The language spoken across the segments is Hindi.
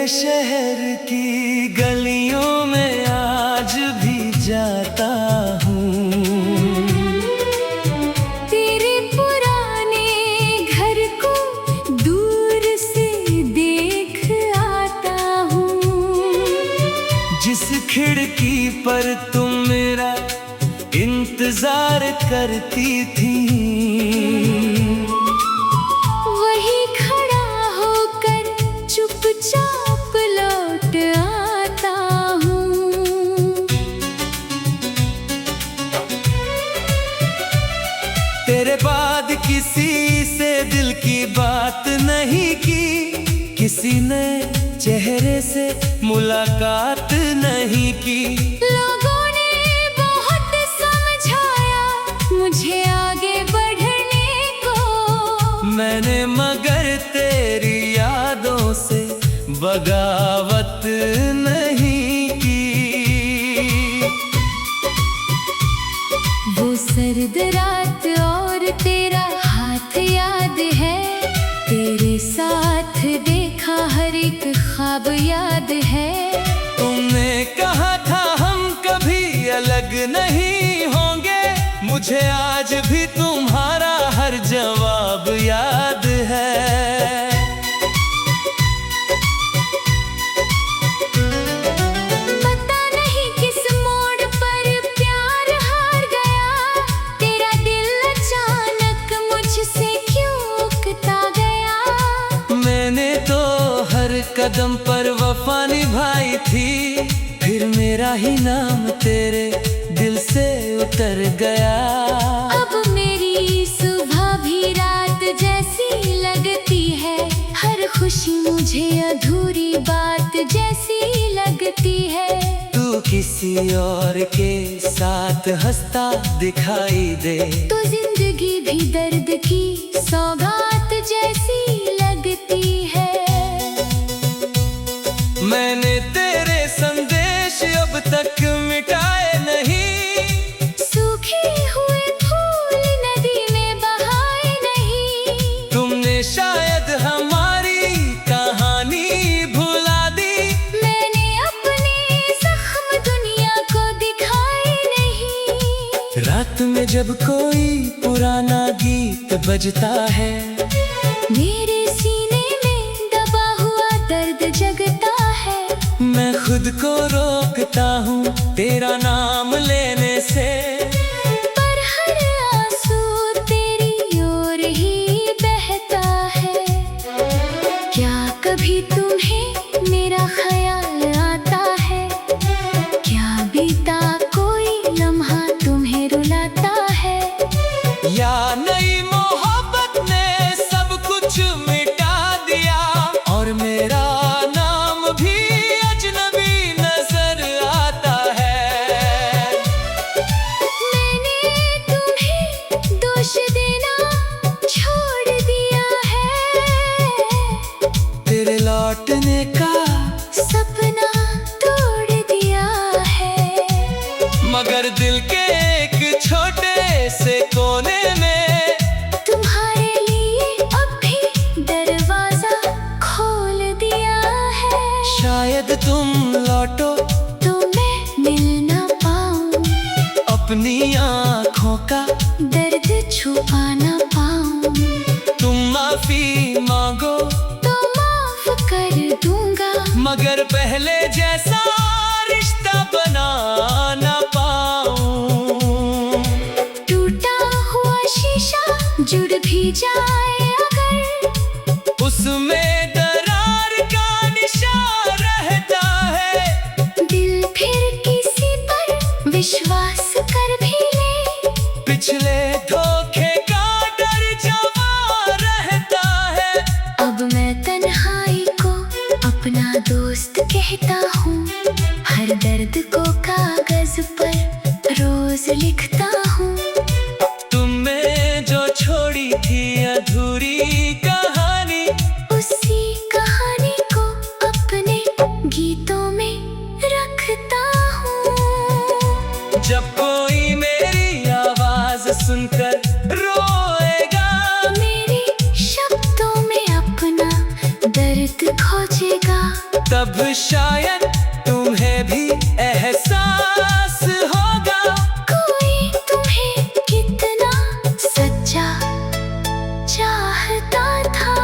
शहर की गलियों में आज भी जाता हूँ। तेरे पुराने घर को दूर से देख आता हूँ। जिस खिड़की पर तुम मेरा इंतजार करती थी, वही खड़ा होकर चुपचाप लौट आता हूँ। तेरे बाद किसी से दिल की बात नहीं की, किसी ने चेहरे से मुलाकात नहीं की। लोगों ने बहुत समझाया मुझे आगे बढ़ने को, मैंने मगर तेरी यादों से बगावत नहीं की। वो सर्द रात और तेरा हाथ याद है, तेरे साथ देखा हर एक ख्वाब याद है। तुमने कहा था हम कभी अलग नहीं होंगे, मुझे आज भी तुम्हारा हर जवाब याद है। पता नहीं किस मोड़ पर प्यार हार गया, तेरा दिल अचानक मुझसे क्यों उकता गया। मैंने तो हर कदम पर वफा निभाई थी, फिर मेरा ही नाम तेरे दिल से उतर गया। अब मेरी सुबह भी रात जैसी लगती है, हर खुशी मुझे अधूरी बात जैसी लगती है। तू किसी और के साथ हंसता दिखाई दे, तो जिंदगी भी दर्द की सौगात जैसी लगती है। मैंने तेरे संदेश अब तक मिटाए नहीं, सूखे हुए फूल नदी में बहाए नहीं। तुमने शायद हमारी कहानी भुला दी, मैंने अपने जख्म दुनिया को दिखाए नहीं। रात में जब कोई पुराना गीत बजता है, मेरे सीने में दबा हुआ दर्द जगता है। मैं खुद को रोकता हूँ तेरा नाम लेने से, पर हर आंसू तेरी ओर ही बहता है। क्या कभी तुम्हें मेरा ख्याल आता है? क्या बीता कोई लम्हा तुम्हें रुलाता है? या नई मोहब्बत ने सब कुछ मिटा दिया, और मेरा नाम भी अजनबी नजर आता है। मैंने तुम्हें दोष देना छोड़ दिया है, तेरे लौटने का सपना तोड़ दिया है। मगर दिल के एक छोटे से कोने में तुम्हारे लिए अब भी दरवाजा खोल दिया है। शायद तुम लौटो तो मैं मिल ना पाऊं, अपनी आँखों का दर्द छुपा ना पाऊं। तुम माफी मांगो तो माफ कर दूंगा, मगर पहले जैसा रिश्ता बना ना पाऊं। टूटा हुआ शीशा जुड़ भी जाए अगर, उसमें दरार का निशान रहता है। दिल फिर किसी पर विश्वास कर भी ले, पिछले धोखे का डर जमा रहता है। अब मैं तन्हाई को अपना दोस्त कहता हूँ। हर दर्द को कागज पर रोज लिखता हूँ। तुमने जो छोड़ी थी अधूरी कहानी, उसी कहानी को अपने गीतों में रखता हूँ। जब कोई मेरी आवाज सुनकर रोएगा, मेरे शब्दों में अपना दर्द खोज पहुँचेगा, तब शायद तुम्हें भी एहसास होगा। कोई तुम्हें कितना सच्चा चाहता था।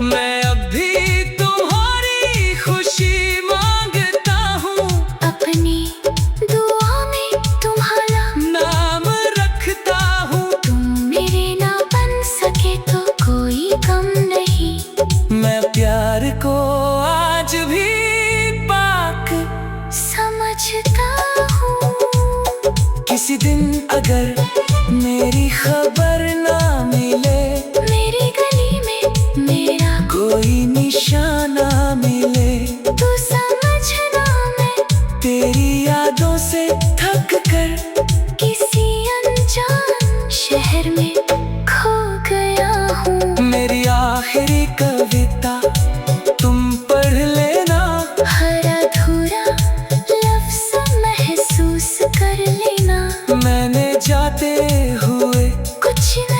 मैं अब भी तुम्हारी खुशी मांगता हूँ, अपनी दुआ में तुम्हारा नाम रखता हूँ। तुम मेरे ना बन सके तो कोई गम नहीं। मैं प्यार को आज भी पाक समझता हूँ। किसी दिन अगर मेरी खबर ना मिले, मेरी गली में मेरा कोई निशाना मिले, तू समझना मैं तेरी यादों से थक कर किसी अनजान शहर में खो गया हूँ। मेरी आखिरी कविता तुम पढ़ लेना, हर अधूरा लफ्ज़ महसूस कर लेना। मैंने जाते हुए कुछ न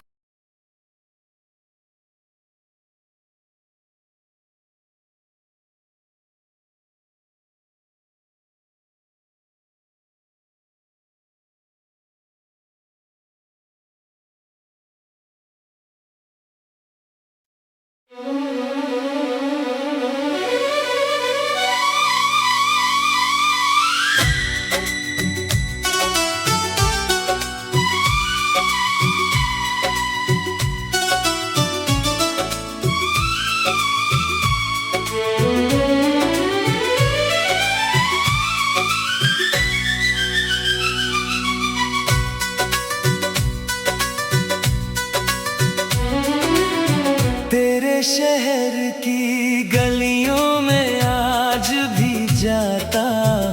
तेरे शहर की गलियों में आज भी जाता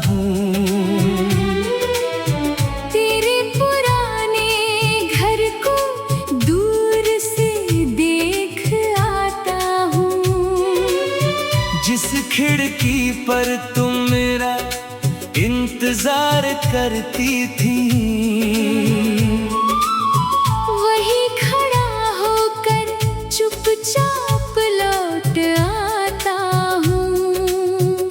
हूँ। तेरे पुराने घर को दूर से देख आता हूँ। जिस खिड़की पर तुम मेरा इंतजार करती थी, वही खड़ा होकर चुपचाप लौट आता हूँ।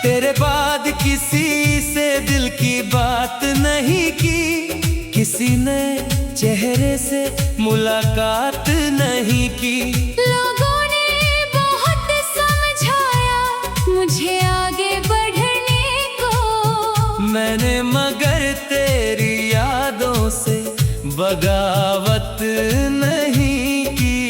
तेरे बाद किसी से दिल की बात नहीं की, किसी ने चेहरे से मुलाकात नहीं की। लोगों ने बहुत समझाया मुझे आगे बढ़ने को, मैंने मगर तेरी यादों से बगावत नहीं की।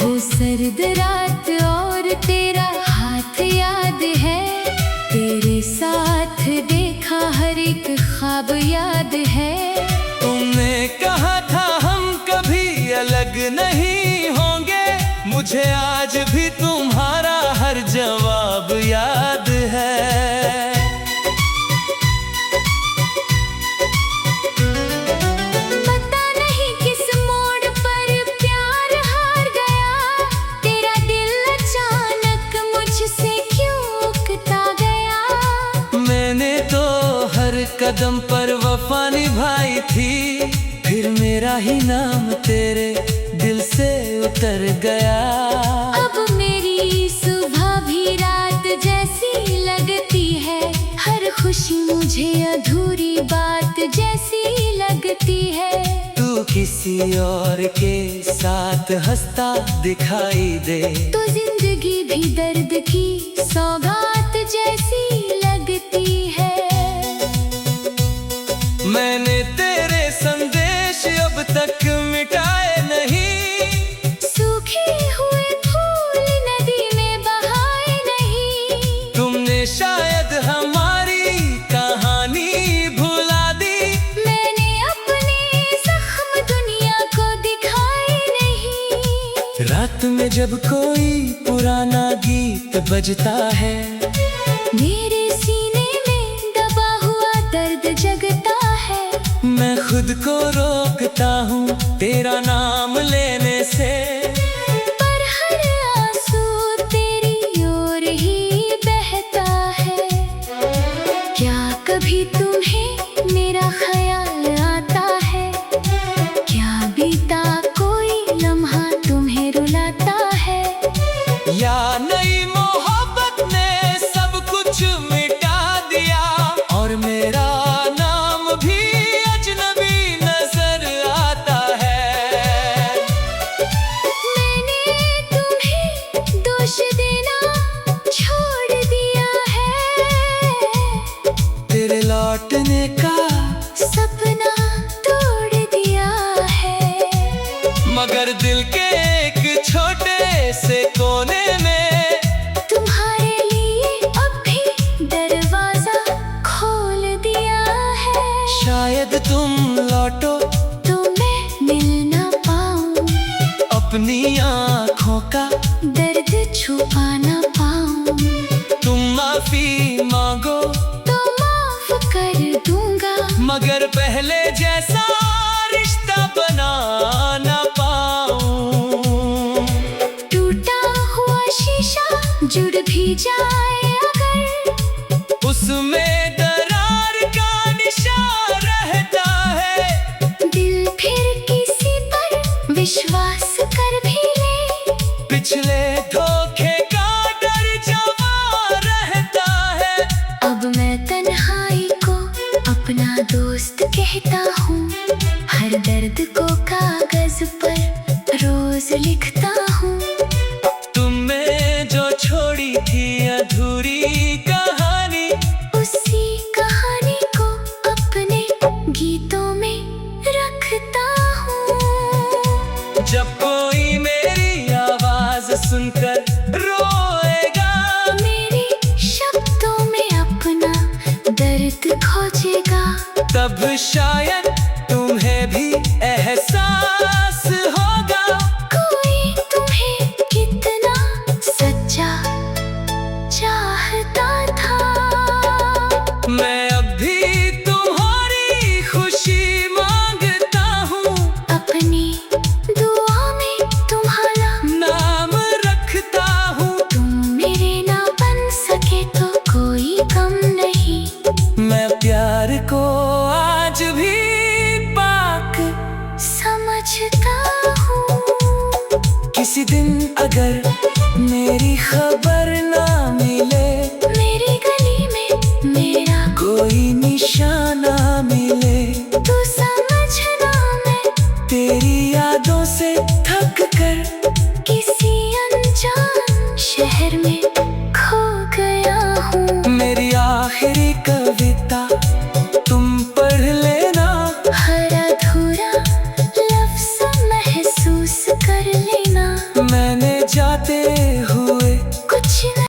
वो सर्द रात और तेरा हाथ याद है, तेरे साथ देखा हर एक ख्वाब याद है। तुमने कहा था हम कभी अलग नहीं होंगे, मुझे आज भी तुम्हारा हर जवाब याद है। पता नहीं किस मोड़ पर प्यार हार गया, तेरा दिल अचानक मुझसे क्यों उकता गया। मैंने तो हर कदम पर वफा निभाई थी, फिर मेरा ही नाम तेरे दिल से उतर गया। अब मेरी सुबह भी रात जैसी लगती है, हर खुशी मुझे अधूरी बात जैसी लगती है। तू किसी और के साथ हंसता दिखाई दे, तो जिंदगी भी दर्द की सौगात जैसी लगती है। मैंने तेरे संदेश अब तक मिटाए नहीं, सूखे हुए फूल नदी में बहाए नहीं। तुमने शायद हमारी कहानी भुला दी, मैंने अपने जख्म दुनिया को दिखाए नहीं। रात में जब कोई पुराना गीत बजता है, मेरे सीने में दबा हुआ दर्द जगता है। मैं खुद को रोकता हूँ तेरा नाम लेने से, पर हर आंसू तेरी ओर ही बहता है। क्या कभी तुम्हें मेरा ख्याल आता मगर दिल के एक छोटे से कोने में तुम्हारे लिए अब भी दरवाजा खोल दिया है। शायद तुम लौटो तो मैं मिल ना पाऊं, अपनी आँखों का दर्द छुपा ना पाऊं। तुम माफी मांगो तो माफ कर दूंगा, मगर पहले जैसा रिश्ता बना ना पाऊं। टूटा हुआ शीशा जुड़ भी जाए अगर, उसमें दरार का निशान रहता है। दिल फिर किसी पर विश्वास कर भी ले, पिछले धोखे का डर जमा रहता है। अब मैं तन्हाई को अपना दोस्त कहता हूँ। हर दर्द को कागज पर रोज लिखता हूँ। तुमने जो छोड़ी थी अधूरी कहानी, उसी कहानी को अपने गीतों में रखता हूँ। जब कोई मेरी आवाज सुनकर रोएगा, मेरे शब्दों में अपना दर्द खोजेगा, तब शायद तुम्हें भी एहसास होगा कोई तुम्हें कितना सच्चा चाहता था। मैं अब भी तुम्हारी खुशी मांगता हूँ, अपनी दुआ में तुम्हारा नाम रखता हूँ। तुम मेरे ना बन सके तो कोई गम नहीं। मैं प्यार को आज भी पाक समझता हूँ। किसी दिन अगर मेरी खबर ना मिले, मेरी गली में मेरा कोई निशाना मिले, तू समझना मैं तेरी यादों से थक कर किसी अनजान शहर में खो गया हूँ। मेरी आखिरी कविता तुम पढ़ लेना, हर अधूरा लफ्ज़ महसूस कर लेना। मैंने जाते हुए कुछ न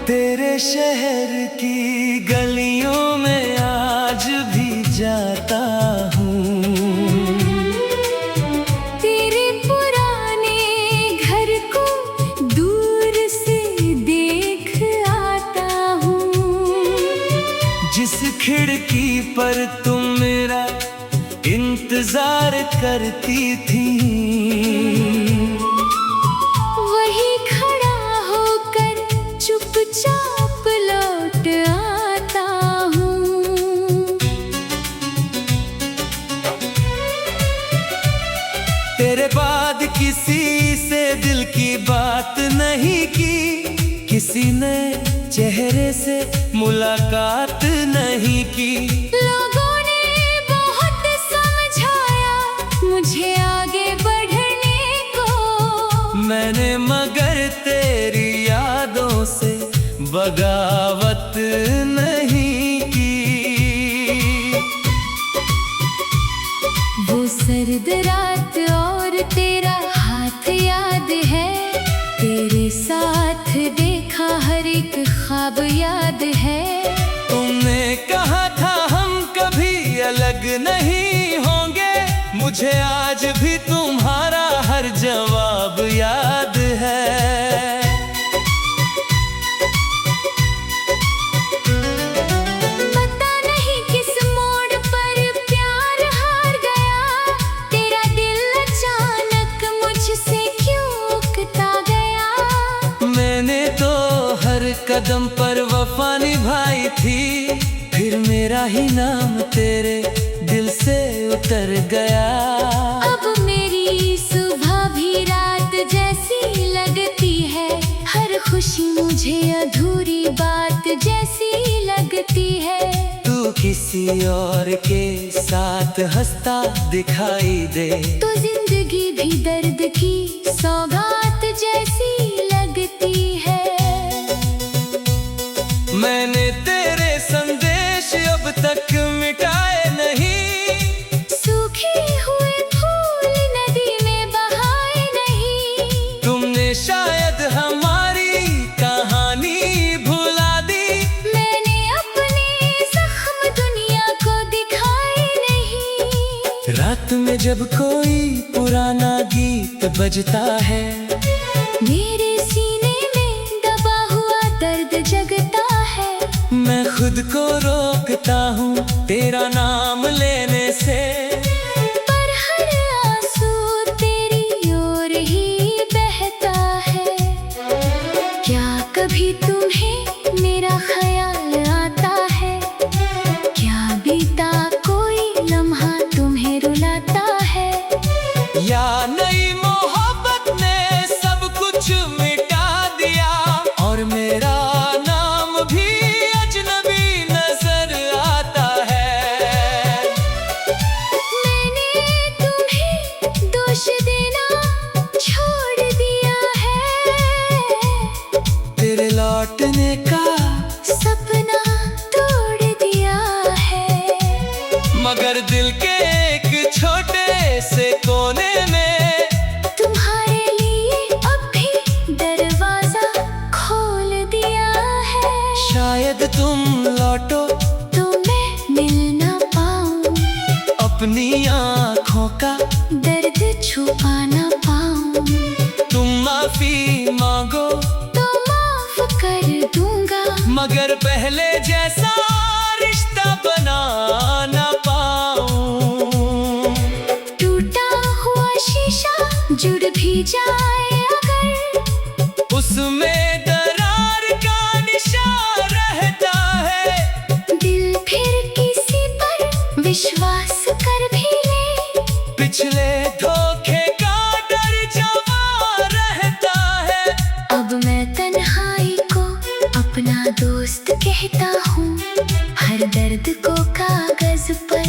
तेरे शहर की गलियों में आज भी जाता हूँ। तेरे पुराने घर को दूर से देख आता हूँ। जिस खिड़की पर तुम मेरा इंतजार करती थी, वही खड़ा होकर चुपचाप लौट आता हूँ। तेरे बाद किसी से दिल की बात नहीं की, किसी ने चेहरे से मुलाकात नहीं की। लोगों ने बहुत समझाया मुझे आगे बढ़ने को, मैंने मगर तेरी यादों से बगावत नहीं की। वो सर्द रात और तेरा हाथ याद है, तेरे साथ देखा हर एक ख्वाब याद है। तुमने कहा था हम कभी अलग नहीं होंगे, मुझे आज भी तुम्हारा हर जवाब याद है। पता नहीं किस मोड़ पर प्यार हार गया, मेरा ही नाम तेरे दिल से उतर गया। अब मेरी सुबह भी रात जैसी लगती है, हर खुशी मुझे अधूरी बात जैसी लगती है। तू किसी और के साथ हंसता दिखाई दे तो जिंदगी भी दर्द की सौगात जैसी लगती है। मैंने तेरे संदेश अब तक मिटाए नहीं, सूखे हुए फूल नदी में बहाए नहीं। तुमने शायद हमारी कहानी भुला दी, मैंने अपने जख्म दुनिया को दिखाए नहीं। रात में जब कोई पुराना गीत बजता है, मेरे सीने में दबा हुआ दर्द जगता है। मैं खुद को रोकता हूँ तेरा नाम लेने से, पर हर आंसू तेरी ओर ही बहता है। क्या कभी तुम्हें मेरा ख्याल आता है? क्या बीता कोई लम्हा तुम्हें रुलाता है? या नई मोहब्बत ने सब कुछ मिटा दिया और मेरा नाम भी अजनबी नजर आता है। मैंने तुम्हें दोष देना छोड़ दिया है, तेरे लौटने का सपना तोड़ दिया है। मगर दिल के एक छोटे से कोने में तुम्हारे लिए अब भी दरवाजा खोल दिया है। शायद तुम लौटो तो मैं मिल ना पाऊं, अपनी आँखों का दर्द छुपा ना पाऊं। तुम माफी मांगो तो माफ कर दूंगा, मगर पहले जैसा रिश्ता बना ना पाऊं। टूटा हुआ शीशा जुड़ भी जाए अगर, उसमें दरार का निशान रहता है। दिल फिर किसी पर विश्वास कर भी ले, पिछले धोखे का डर जमा रहता है। अब मैं तन्हाई को अपना दोस्त कहता हूँ। हर दर्द को कागज पर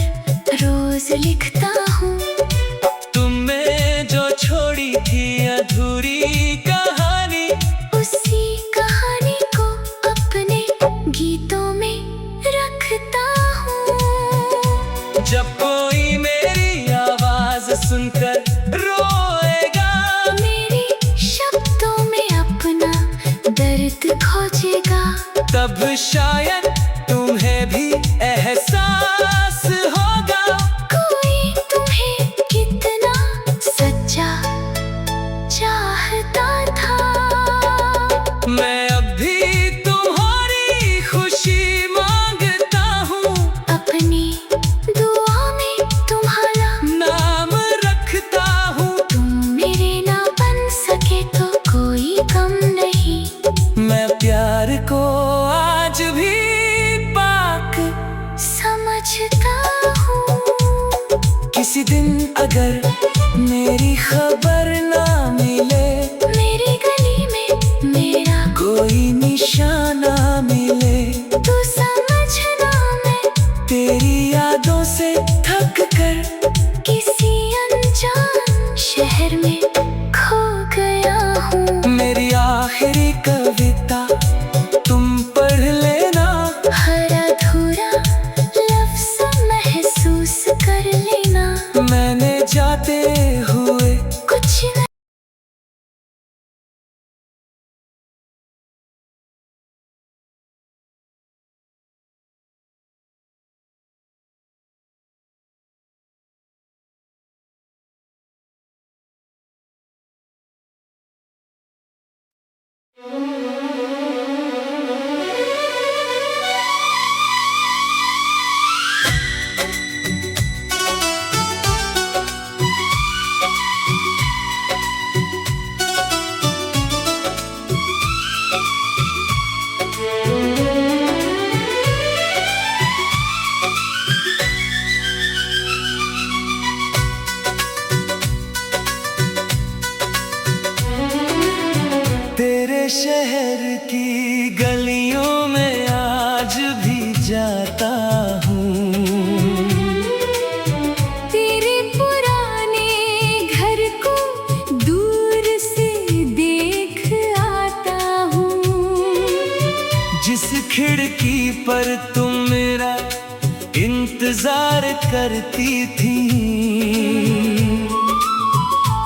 रोज लिखता हूँ। तुमने जो छोड़ी थी अधूरी कहानी, उसी कहानी को अपने गीतों में रखता हूँ। जब कोई मेरी आवाज सुनकर रोएगा, मेरे शब्दों में अपना दर्द खोजेगा। तब शायद तुम्हें भी एहसास होगा कोई तुम्हें कितना सच्चा चाहता था। मैं अब भी तुम्हारी खुशी मांगता हूँ, अपनी दुआ में तुम्हारा नाम रखता हूँ। तुम मेरे ना बन सके तो कोई गम नहीं। मैं प्यार को आज भी पाक समझता हूँ। किसी दिन अगर मेरी खबर ना मिले, मेरी गली में मेरा कोई निशाना मिले, तू समझना मैं तेरी यादों से थक कर किसी अनजान शहर में खो गया हूँ। मेरी आखिरी कविता तुम पढ़ लेना, हर अधूरा लफ्ज़ महसूस कर लेना। मैंने जाते हुए कुछ न शहर की गलियों में आज भी जाता हूँ, तेरे पुराने घर को दूर से देख आता हूँ। जिस खिड़की पर तुम मेरा इंतजार करती थी,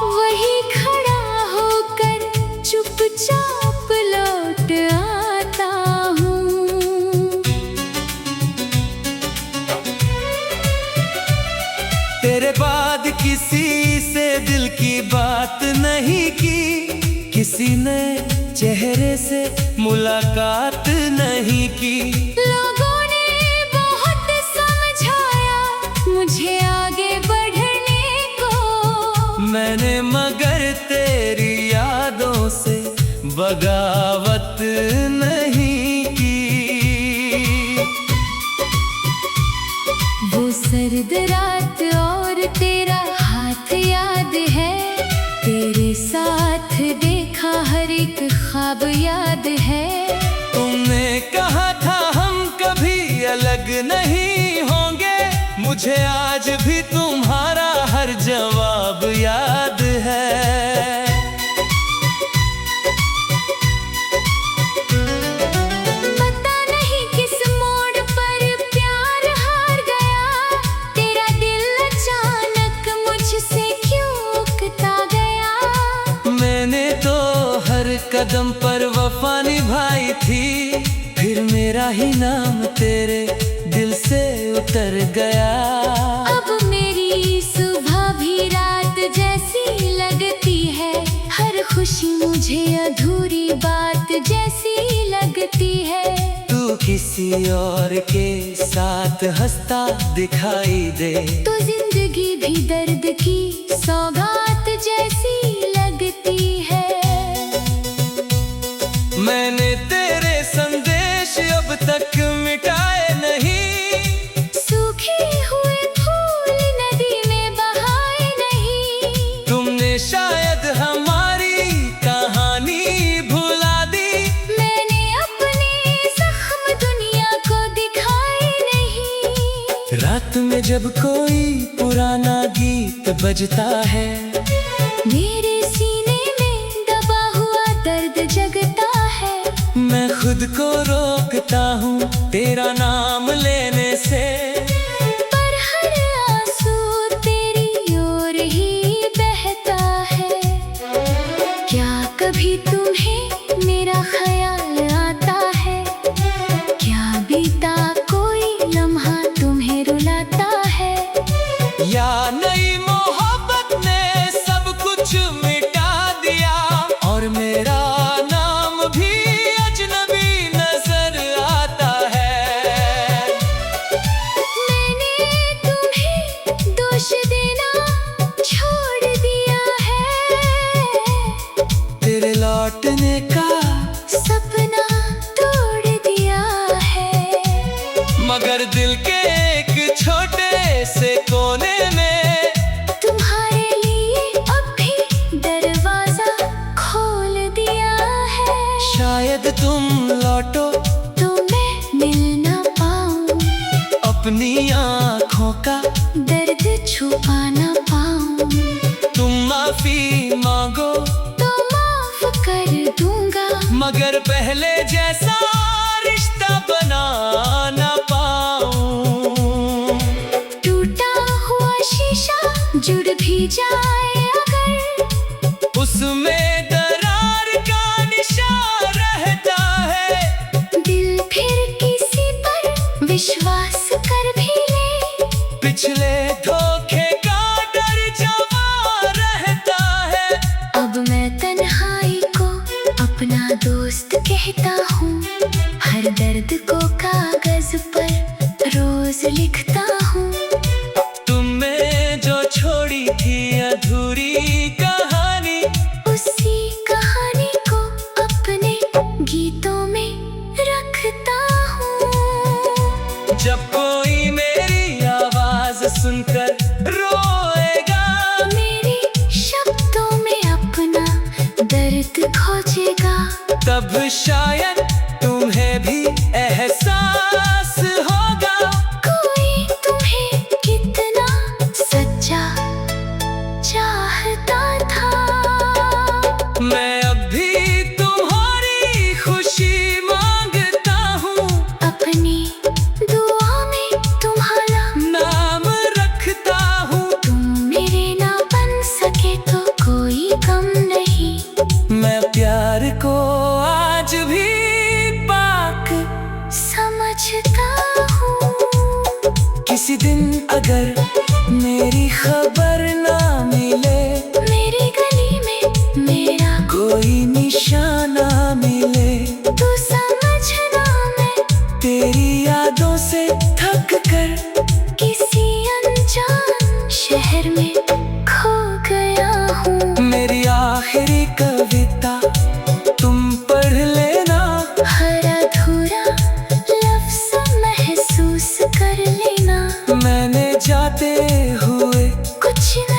वही खड़ा होकर चुपचाप लौट आता हूँ। तेरे बाद किसी से दिल की बात नहीं की, किसी ने चेहरे से मुलाकात नहीं की। लोगों ने बहुत समझाया मुझे आगे बढ़ने को, मैंने मगर तेरी यादों से बगावत नहीं की। वो सर्द रात और तेरा हाथ याद है, तेरे साथ देखा हर एक ख्वाब याद है। तुमने कहा था हम कभी अलग नहीं होंगे, मुझे आज भी तुम्हारा हर जवाब याद है। पता नहीं किस मोड़ पर प्यार हार गया, तेरा दिल अचानक मुझसे क्यों उकता गया। मैंने तो हर कदम पर वफा निभाई थी, फिर मेरा ही नाम तेरे दिल से उतर गया। अब मेरी सुबह भी रात जैसी लगती है, हर खुशी मुझे अधूरी बात जैसी लगती है। तू किसी और के साथ हंसता दिखाई दे, तो जिंदगी भी दर्द की सौगात जैसी लगती है। मैंने तेरे संदेश अब तक मिटाए नहीं, सूखे हुए फूल नदी में बहाए नहीं। तुमने शायद हमारी कहानी भुला दी, मैंने अपने जख्म दुनिया को दिखाए नहीं। रात में जब कोई पुराना गीत बजता है, मेरे सीने में दबा हुआ दर्द जगता है। मैं खुद को रोकता हूँ तेरा नाम लेने से, पर हर आंसू तेरी ओर ही बहता है। क्या कभी तुम्हें मेरा ख्याल आता है, क्या बीता कोई लम्हा तुम्हें रुलाता है। या नई मोहब्बत ने सब कुछ मिटा दिया, और मेरा नाम भी अजनबी नजर आता है। मैंने तुम्हें दोष देना छोड़ दिया है, तेरे लौटने का सपना तोड़ दिया है। मगर दिल के एक छोटे से कोने में तुम्हारे लिए अब भी दरवाजा खोल दिया है। शायद तुम लौटो तो मैं मिल ना पाऊं, अपनी आँखों का दर्द छुपा ना पाऊं। तुम माफी मांगो तो माफ कर दूंगा, मगर पहले जैसा रिश्ता बना ना पाऊं। टूटा हुआ शीशा जुड़ भी जाए अगर, उसमें दरार का निशान रहता है। दिल फिर किसी पर विश्वास कर भी ले, पिछले धोखे का डर जमा रहता है। अब मैं तन्हाई को अपना दोस्त कहता हूँ, हर दर्द को कागज पर रोज लिखता हूँ। तुमने जो छोड़ी थी अधूरी कहानी, उसी कहानी को अपने गीतों में रखता हूँ। जब कोई मेरी आवाज सुनकर रोएगा, मेरे शब्दों में अपना दर्द खोजेगा। तब शायद तुम्हें भी एहसास होगा कोई तुम्हें कितना सच्चा चाहता था। मैं अब भी तुम्हारी खुशी मांगता हूँ, अपनी दुआ में तुम्हारा नाम रखता हूँ। तुम मेरे ना बन सके तो कोई कम नहीं। मैं प्यार को आज भी पाक समझता हूँ। किसी दिन अगर मेरी खबर ना मिले, मेरी गली में मेरा कोई निशाना मिले, तू समझना मैं तेरी यादों से थक कर किसी अनजान शहर में खो गया हूँ। मेरी आखिरी कविता तुम पढ़ लेना, हर अधूरा लफ्ज़ महसूस कर लेना। मैंने जाते हुए कुछ न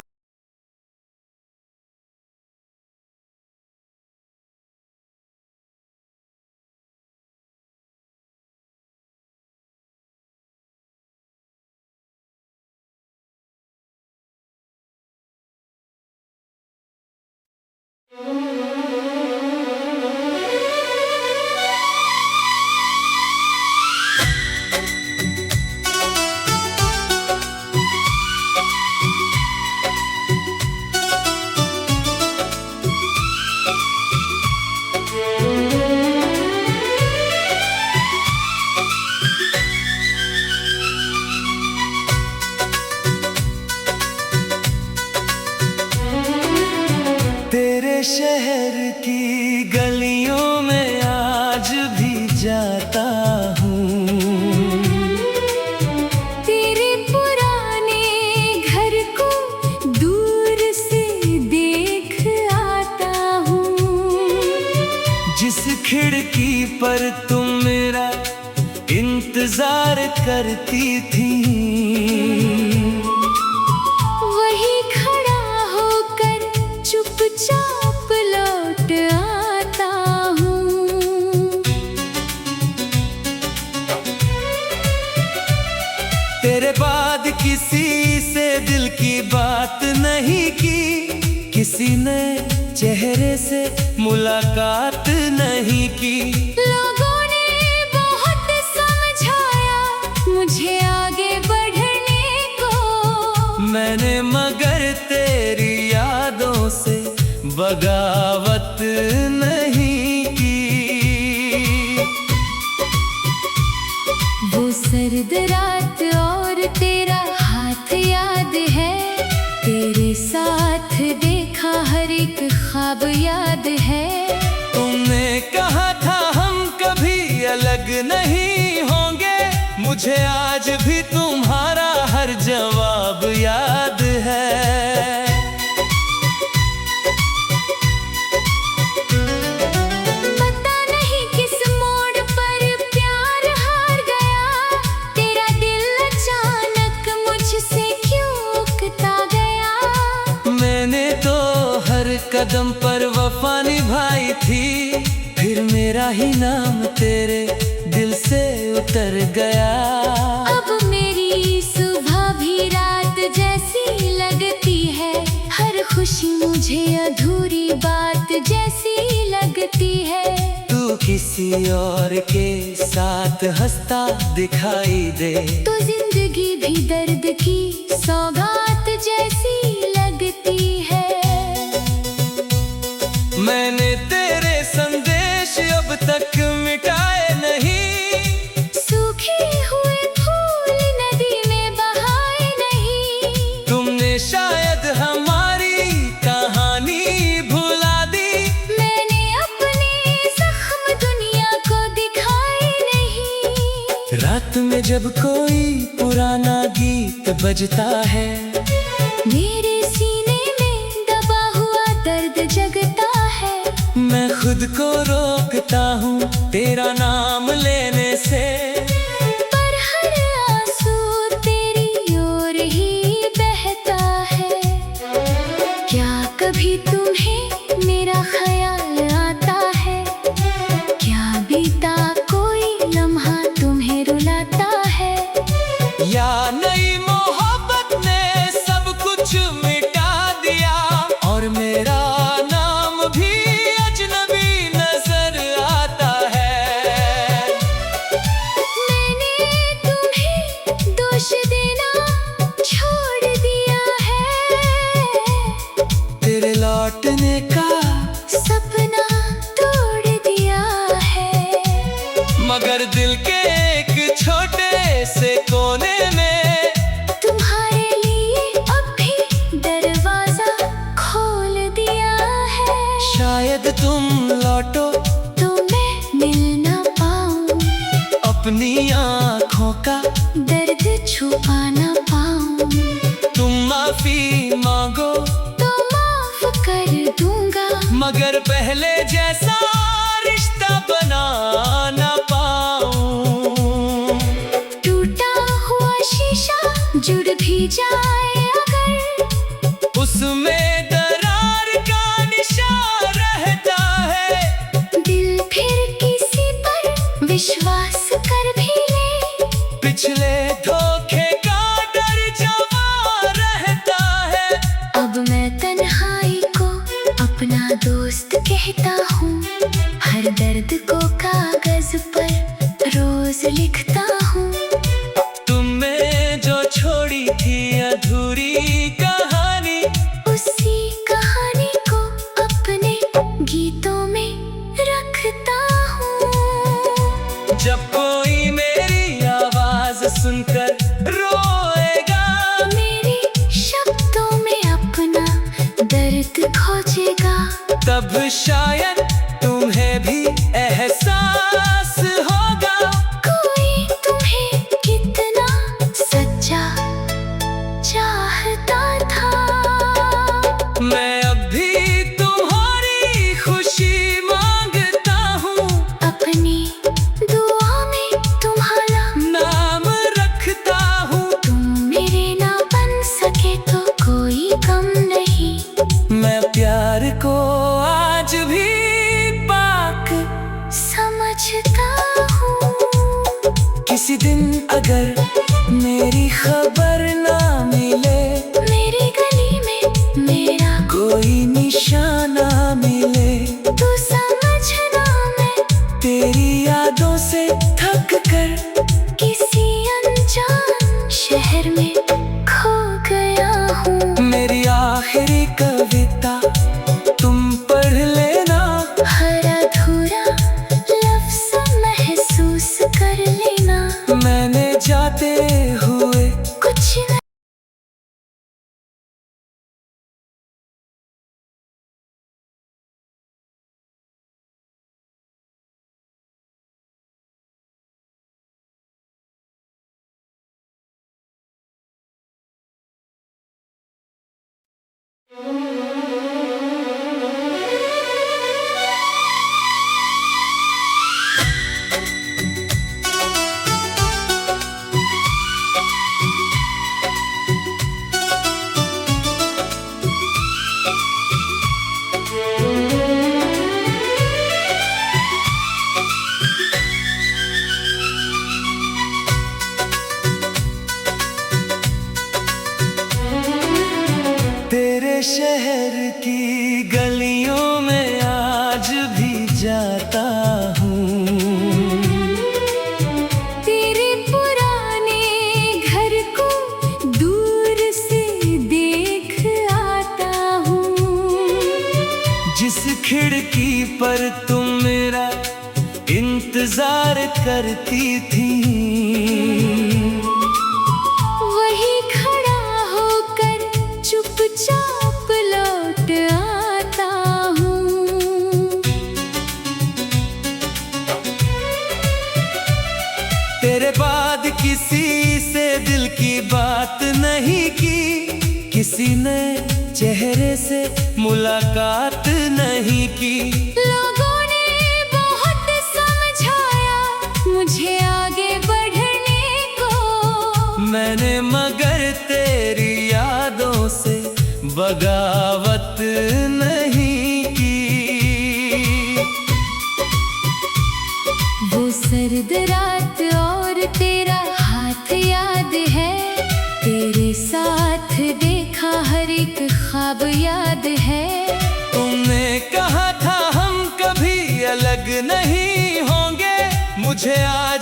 तेरे शहर की गलियों में आज भी जाता हूँ। तेरे पुराने घर को दूर से देख आता हूँ। जिस खिड़की पर तुम मेरा इंतजार करती थी, वही खड़ा होकर चुपचाप लौट आता हूँ। तेरे बाद किसी से दिल की बात नहीं की, किसी ने चेहरे से मुलाकात नहीं की। लोगों ने बहुत समझाया मुझे आगे बढ़ने को, मैंने मगर तेरी यादों से बगावत नहीं की। वो सर्द रात और तेरा हाथ याद है, तेरे साथ देखा हर एक ख्वाब याद है। तुमने कहा था हम कभी अलग नहीं होंगे, मुझे आज भी तुम्हारा हर जवाब याद है। पता नहीं किस मोड़ पर प्यार हार गया, तेरा दिल अचानक मुझसे क्यों उकता गया। मैंने तो हर कदम पर वफा निभाई थी, फिर मेरा ही नाम तेरे दिल से उतर गया। अब मेरी सुबह भी रात जैसी लगती है, हर खुशी मुझे अधूरी बात जैसी लगती है। तू किसी और के साथ हंसता दिखाई दे, तो जिंदगी भी दर्द की सौगात जैसी लगती है। मैंने तेरे संदेश अब तक मिटाए नहीं, सूखे हुए फूल नदी में बहाए नहीं। तुमने शायद हमारी कहानी भुला दी, मैंने अपने जख्म दुनिया को दिखाए नहीं। रात में जब कोई पुराना गीत बजता है, मेरे सीने में दबा हुआ दर्द जगता है। मैं खुद को रोकता हूँ तेरा नाम लेने से, पर हर आंसू तेरी ओर ही बहता है। क्या कभी तुम्हें मेरा ख्याल आता है? तुम लौटो तो मैं मिल ना पाऊं, अपनी आँखों का दर्द छुपा ना पाऊं। तुम माफी मांगो तो माफ कर दूंगा, मगर पहले जैसा रिश्ता बना ना पाऊं। टूटा हुआ शीशा जुड़ भी जाए अगर, उसमें दरार का निशान रहता है। दिल फिर किसी पर विश्वास कर भी ले, पिछले धोखे का डर जमा रहता है। अब मैं तन्हाई को अपना दोस्त कहता हूँ, हर दर्द को कागज पर रोज लिखता हूँ। तुमने जो छोड़ी थी अधूरी कहानी, उसी कहानी को अपने गीतों में रखता हूँ। जब कोई मेरी आवाज सुनकर रोएगा, मेरे शब्दों में अपना दर्द खोजेगा, तब शायद तुम्हें भी एहसास होगा। कोई तुम्हें कितना सच्चा चाहता था। मैं अब भी तुम्हारी खुशी मांगता हूँ, अपनी दुआ में तुम्हारा नाम रखता हूँ। तुम मेरे ना बन सके तो कोई गम नहीं। मैं प्यार को आज भी पाक समझता हूँ। किसी दिन अगर मेरी खबर ना मिले, मेरी गली में मेरा कोई निशाना मिले, तू समझना मैं तेरी यादों से थक कर किसी अनजान शहर में खो गया हूँ। मेरी आखिरी कविता तुम पढ़ लेना, हर अधूरा लफ्ज़ महसूस कर लेना। मैंने जाते हुए कुछ न तेरे शहर की गलियों में आज भी जाता हूँ। तेरे पुराने घर को दूर से देख आता हूँ। जिस खिड़की पर तुम मेरा इंतजार करती थी, वही खड़ा होकर चुपचाप लौट आता हूँ। तेरे बाद किसी से दिल की बात नहीं की, किसी ने चेहरे से मुलाकात नहीं की। लोगों ने बहुत समझाया मुझे आगे बढ़ने को, मैंने मगर तेरी यादों से बगावत नहीं की। वो सर्द रात और तेरा हाथ याद है, तेरे साथ देखा हर एक ख्वाब याद है। तुमने कहा था हम कभी अलग नहीं होंगे, मुझे आज